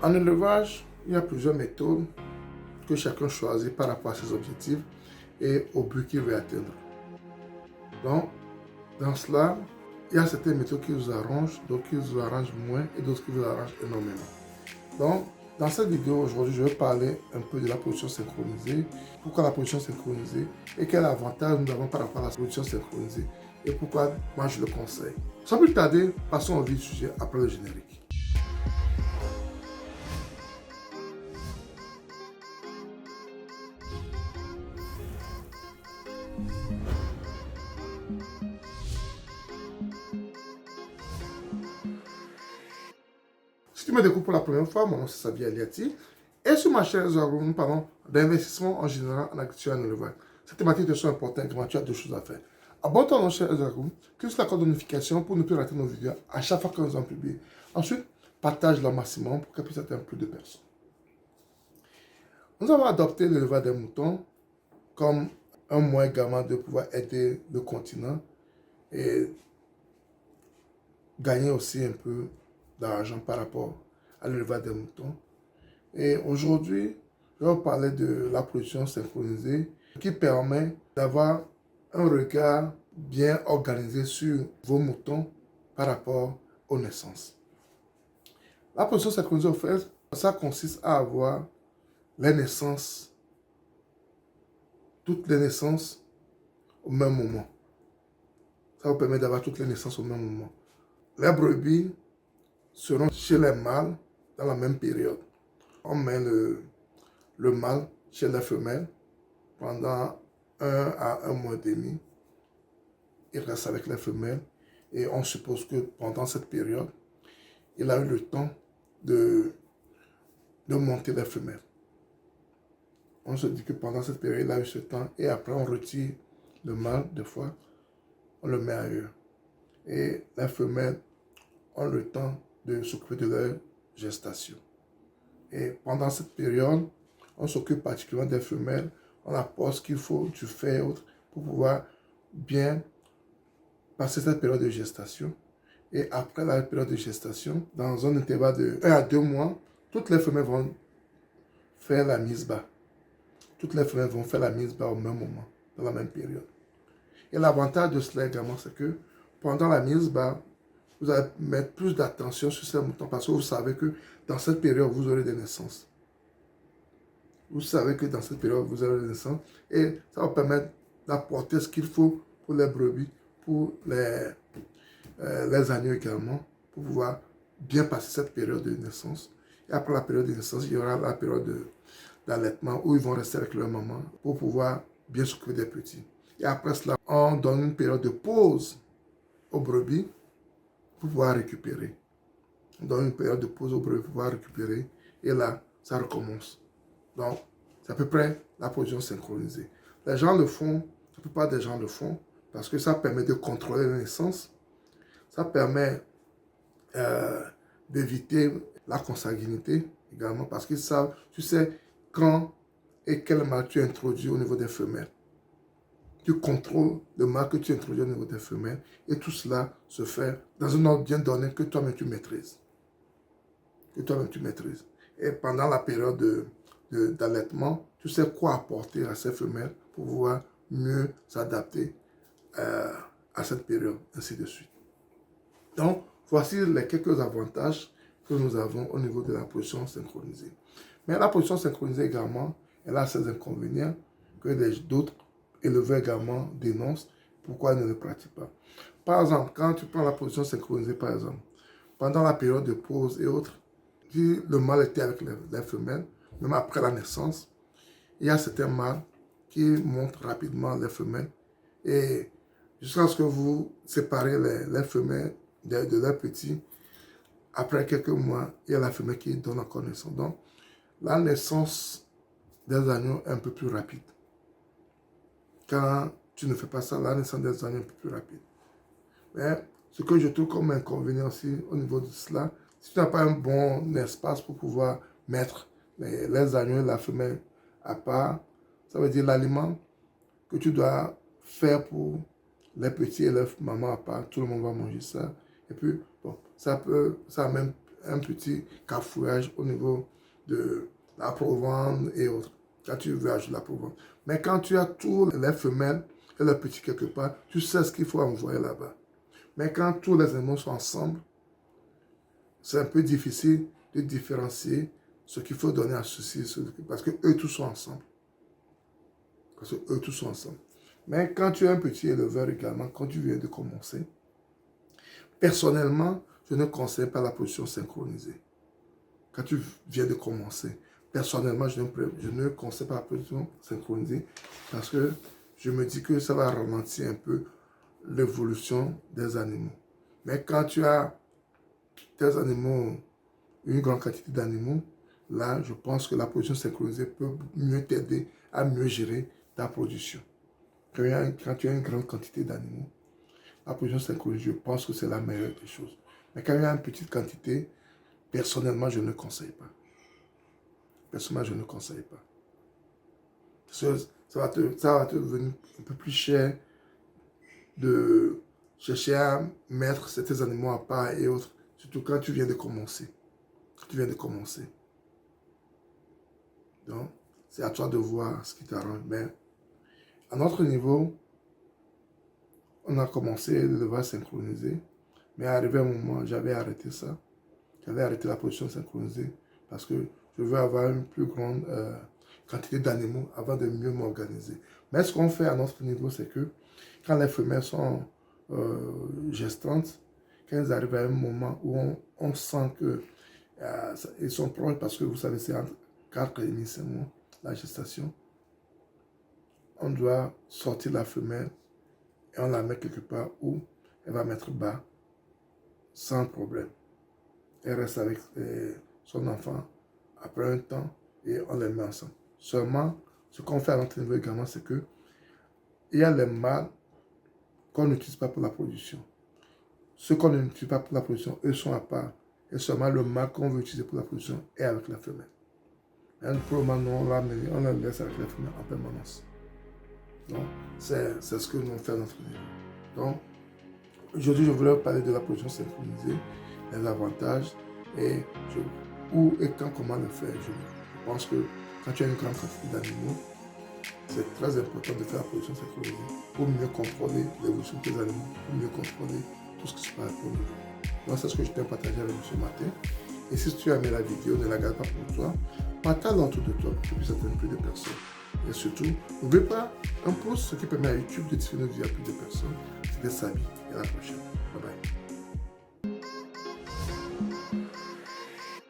En élevage, il y a plusieurs méthodes que chacun choisit par rapport à ses objectifs et au but qu'il veut atteindre. Donc, dans cela, il y a certaines méthodes qui vous arrangent, d'autres qui vous arrangent moins et d'autres qui vous arrangent énormément. Donc, dans cette vidéo aujourd'hui, je vais parler un peu de la production synchronisée, pourquoi la production synchronisée et quel avantage nous avons par rapport à la production synchronisée et pourquoi moi je le conseille. Sans plus tarder, passons au vif du sujet après le générique. Si tu me découvres pour la première fois, mon nom c'est Sabi Aliati. Et sur ma chaîne, nous parlons d'investissement en général en actions et en élevage. Cette thématique te sont importante car tu as deux choses à faire. Abonne-toi à notre chaîne Ezagoum, clique sur la cloche de notification pour ne plus rater nos vidéos à chaque fois que nous en publions. Ensuite, partage-la au maximum pour qu'elle puisse atteindre plus de personnes. Nous avons adopté l'élevage des moutons comme un moyen également de pouvoir aider le continent et gagner aussi un peu d'argent par rapport à l'élevage des moutons. Et aujourd'hui, je vais vous parler de la production synchronisée qui permet d'avoir un regard bien organisé sur vos moutons par rapport aux naissances. La production synchronisée, en fait, ça consiste à avoir les naissances, toutes les naissances au même moment. Ça vous permet d'avoir toutes les naissances au même moment. Les brebis seront chez les mâles dans la même période. On met le mâle chez la femelle pendant 1 à 1 mois et demi. Il reste avec la femelle et on suppose que pendant cette période, il a eu le temps de monter la femelle. On se dit que pendant cette période, il a eu ce temps et après on retire le mâle, des fois, on le met ailleurs. Et la femelle a le temps de s'occuper de leur gestation. Et pendant cette période, on s'occupe particulièrement des femelles, on apporte ce qu'il faut, du fer et autres, pour pouvoir bien passer cette période de gestation. Et après la période de gestation, dans un intervalle de 1 à 2 mois, toutes les femelles vont faire la mise bas. Toutes les femelles vont faire la mise bas au même moment, dans la même période. Et l'avantage de cela également, c'est que pendant la mise bas, vous allez mettre plus d'attention sur ces moutons parce que vous savez que dans cette période, vous aurez des naissances. Vous savez que dans cette période, vous aurez des naissances et ça va permettre d'apporter ce qu'il faut pour les brebis, pour les agneaux également, pour pouvoir bien passer cette période de naissance. Et après la période de naissance, il y aura la période d'allaitement où ils vont rester avec leur maman pour pouvoir bien s'occuper des petits. Et après cela, on donne une période de pause aux brebis pour pouvoir récupérer. On donne une période de pause aux brebis pour pouvoir récupérer. Et là, ça recommence. Donc, c'est à peu près la production synchronisée. Les gens le font, la plupart des gens le font, parce que ça permet de contrôler la naissance. Ça permet d'éviter la consanguinité également, parce qu'ils savent, tu sais, quand et quel mâle tu introduis au niveau des femelles. Tu contrôles le mâle que tu introduis au niveau des femelles, et tout cela se fait dans un ordre bien donné que toi-même tu maîtrises. Et pendant la période d'allaitement, tu sais quoi apporter à ces femelles pour pouvoir mieux s'adapter à cette période, ainsi de suite. Donc, voici les quelques avantages que nous avons au niveau de la production synchronisée. Mais la production synchronisée également, elle a ses inconvénients que d'autres éleveurs également dénoncent pourquoi ils ne le pratiquent pas. Par exemple, quand tu prends la production synchronisée, par exemple, pendant la période de pause et autres, si le mâle était avec les femelles, même après la naissance, il y a certains mâles qui montent rapidement les femelles et jusqu'à ce que vous séparez les femelles de leurs petits, après quelques mois, il y a la femelle qui donne encore naissance. Donc, la naissance des agneaux est un peu plus rapide. Quand tu ne fais pas ça, la naissance des agneaux est un peu plus rapide. Mais ce que je trouve comme inconvénient aussi au niveau de cela, si tu n'as pas un bon espace pour pouvoir mettre les agneaux et la femelle à part, ça veut dire l'aliment que tu dois faire pour les petits et leur maman à part, tout le monde va manger ça. Et puis, bon, ça a même un petit cafouillage au niveau de la provence et autres. Quand tu veux ajouter la provence. Mais quand tu as tous les femelles et les petits quelque part, tu sais ce qu'il faut envoyer là-bas. Mais quand tous les animaux sont ensemble, c'est un peu difficile de différencier ce qu'il faut donner à ceci, parce que eux tous sont ensemble. Parce que eux tous sont ensemble. Mais quand tu es un petit éleveur également, quand tu viens de commencer, personnellement, je ne conseille pas la production synchronisée. Quand tu viens de commencer, personnellement, je ne conseille pas la production synchronisée parce que je me dis que ça va ralentir un peu l'évolution des animaux. Mais quand tu as tes animaux, une grande quantité d'animaux, là, je pense que la production synchronisée peut mieux t'aider à mieux gérer ta production. Quand tu as une grande quantité d'animaux, la production synchronisée, je pense que c'est la meilleure des choses. Mais quand il y a une petite quantité, personnellement, je ne conseille pas. Personnellement, je ne conseille pas. Ça va te venir un peu plus cher de chercher à mettre certains animaux à part et autres, surtout quand tu viens de commencer. Donc, c'est à toi de voir ce qui t'arrange. Mais à notre niveau, on a commencé l'élevage synchronisé, mais arrivé un moment, j'avais arrêté ça. J'avais arrêté la production synchronisée parce que je veux avoir une plus grande quantité d'animaux avant de mieux m'organiser. Mais ce qu'on fait à notre niveau, c'est que quand les femelles sont gestantes, quand elles arrivent à un moment où on sent qu'ils sont proches, parce que vous savez, c'est entre 4 et 5 mois, la gestation, on doit sortir la femelle et on la met quelque part où elle va mettre bas sans problème. Elle reste avec son enfant après un temps et on les met ensemble. Seulement, ce qu'on fait à notre niveau également, c'est que il y a les mâles qu'on n'utilise pas pour la production. Ceux qu'on n'utilise pas pour la production, eux sont à part. Et seulement le mâle qu'on veut utiliser pour la production est avec la femelle. Et pour le moment, on la laisse avec la femelle en permanence. Donc, c'est ce que nous faisons à notre niveau. Donc, aujourd'hui, je voulais vous parler de la production synchronisée, les avantages et où et quand, comment le faire. Je pense que quand tu as une grande quantité d'animaux, c'est très important de faire la production synchronisée pour mieux contrôler l'évolution des animaux, pour mieux contrôler tout ce qui se passe au niveau. Donc, c'est ce que je t'ai partagé avec vous ce matin. Et si tu as aimé la vidéo, ne la garde pas pour toi. Partage-la autour de toi pour que puisse atteindre plus de personnes. Et surtout, n'oublie pas un pouce, ce qui permet à YouTube de diffuser nos vidéos à plus de personnes. C'était Samy. Et à la prochaine. Bye bye.